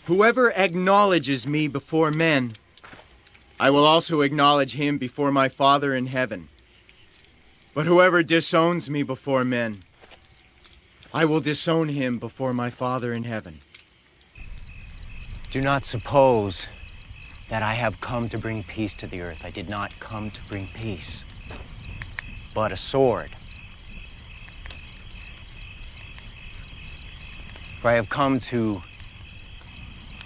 Whoever acknowledges me before men, I will also acknowledge him before my Father in heaven. But whoever disowns me before men, I will disown him before my Father in heaven. Do not suppose that I have come to bring peace to the earth. I did not come to bring peace, but a sword. For I have come to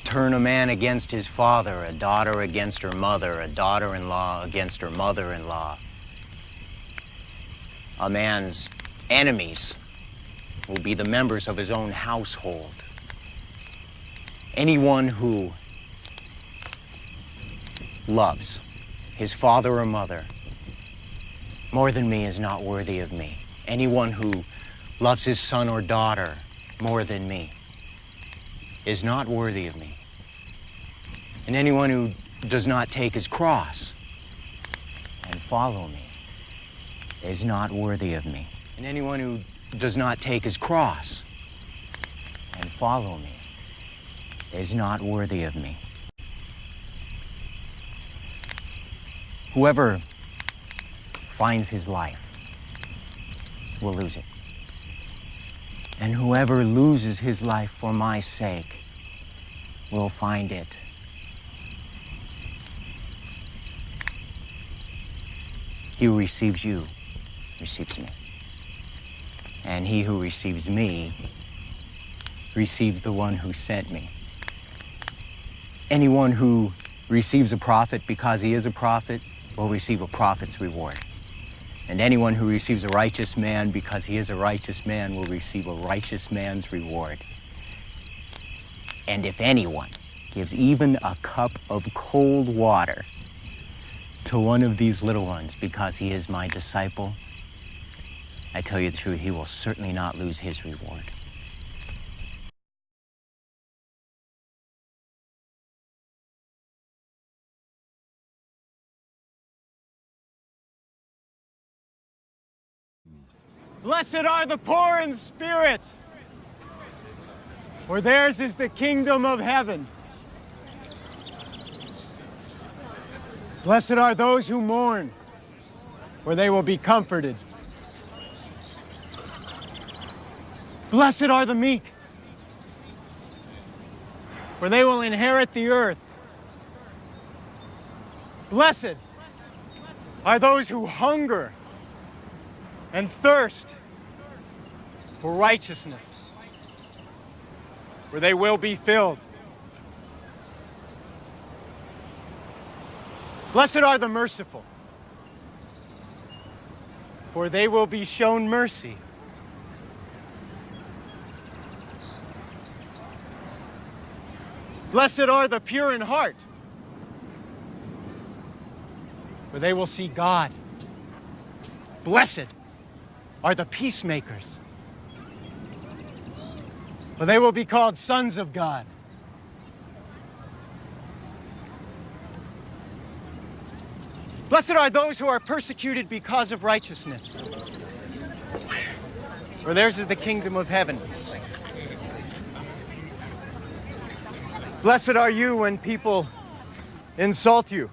turn a man against his father, a daughter against her mother, a daughter-in-law against her mother-in-law. A man's enemies will be the members of his own household. Anyone who loves his father or mother more than me is not worthy of me. Anyone who loves his son or daughter more than me is not worthy of me. And anyone who does not take his cross and follow me is not worthy of me. And anyone who does not take his cross and follow me is not worthy of me. Whoever finds his life will lose it. And whoever loses his life for my sake will find it. He who receives you receives me. And he who receives me receives the one who sent me. Anyone who receives a prophet because he is a prophet will receive a prophet's reward. And anyone who receives a righteous man because he is a righteous man will receive a righteous man's reward. And if anyone gives even a cup of cold water to one of these little ones because he is my disciple, I tell you the truth, he will certainly not lose his reward. Blessed are the poor in spirit, for theirs is the kingdom of heaven. Blessed are those who mourn, for they will be comforted. Blessed are the meek, for they will inherit the earth. Blessed are those who hunger and thirst for righteousness, for they will be filled. Blessed are the merciful, for they will be shown mercy. Blessed are the pure in heart, for they will see God. Blessed are the peacemakers, for they will be called sons of God. Blessed are those who are persecuted because of righteousness, for theirs is the kingdom of heaven. Blessed are you when people insult you,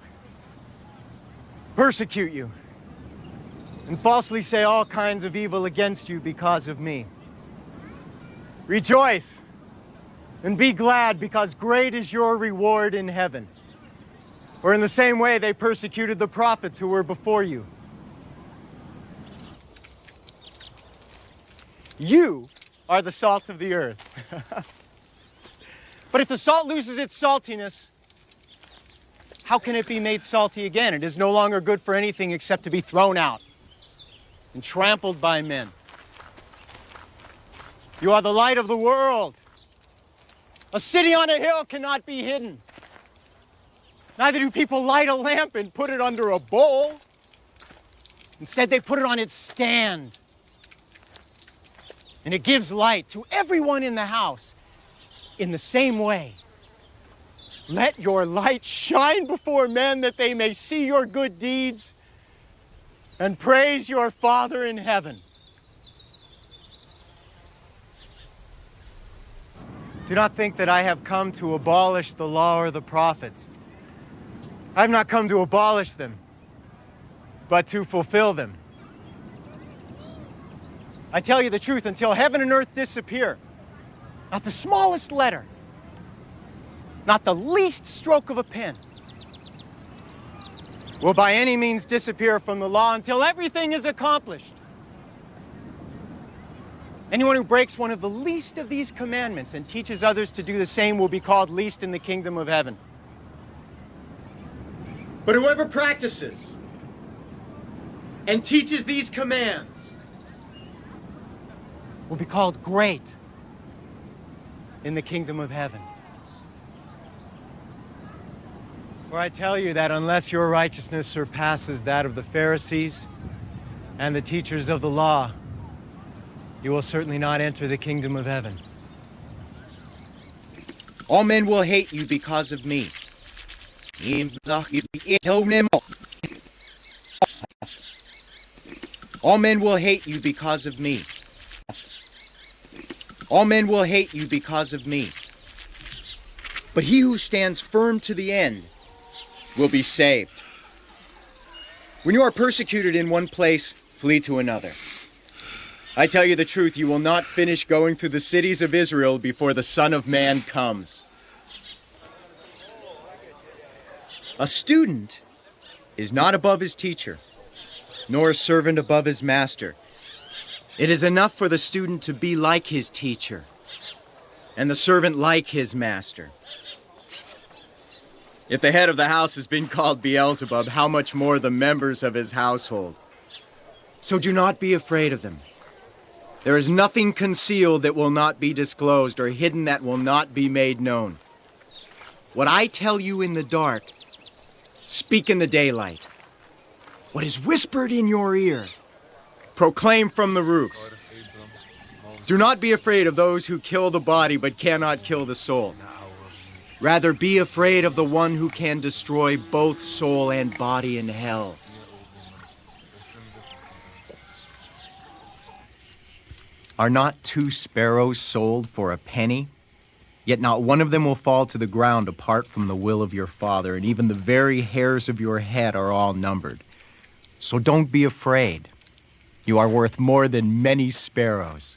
persecute you, and falsely say all kinds of evil against you because of me. Rejoice and be glad, because great is your reward in heaven. For in the same way they persecuted the prophets who were before you. You are the salt of the earth. But if the salt loses its saltiness, how can it be made salty again? It is no longer good for anything except to be thrown out and trampled by men. You are the light of the world. A city on a hill cannot be hidden. Neither do people light a lamp and put it under a bowl. Instead, they put it on its stand. And it gives light to everyone in the house. In the same way, let your light shine before men, that they may see your good deeds and praise your Father in heaven. Do not think that I have come to abolish the law or the prophets. I have not come to abolish them, but to fulfill them. I tell you the truth, until heaven and earth disappear, not the smallest letter, not the least stroke of a pen, will by any means disappear from the law until everything is accomplished. Anyone who breaks one of the least of these commandments and teaches others to do the same will be called least in the kingdom of heaven. But whoever practices and teaches these commands will be called great in the kingdom of heaven. For I tell you that unless your righteousness surpasses that of the Pharisees and the teachers of the law, you will certainly not enter the kingdom of heaven. All men will hate you because of me. All men will hate you because of me. All men will hate you because of me. But he who stands firm to the end will be saved. When you are persecuted in one place, flee to another. I tell you the truth, you will not finish going through the cities of Israel before the Son of Man comes. A student is not above his teacher, nor a servant above his master. It is enough for the student to be like his teacher, and the servant like his master. If the head of the house has been called Beelzebub, how much more the members of his household? So do not be afraid of them. There is nothing concealed that will not be disclosed, or hidden that will not be made known. What I tell you in the dark, speak in the daylight. What is whispered in your ear, proclaim from the roofs. Do not be afraid of those who kill the body but cannot kill the soul. Rather, be afraid of the one who can destroy both soul and body in hell. Are not 2 sparrows sold for a penny? Yet not one of them will fall to the ground apart from the will of your Father, and even the very hairs of your head are all numbered. So don't be afraid. You are worth more than many sparrows.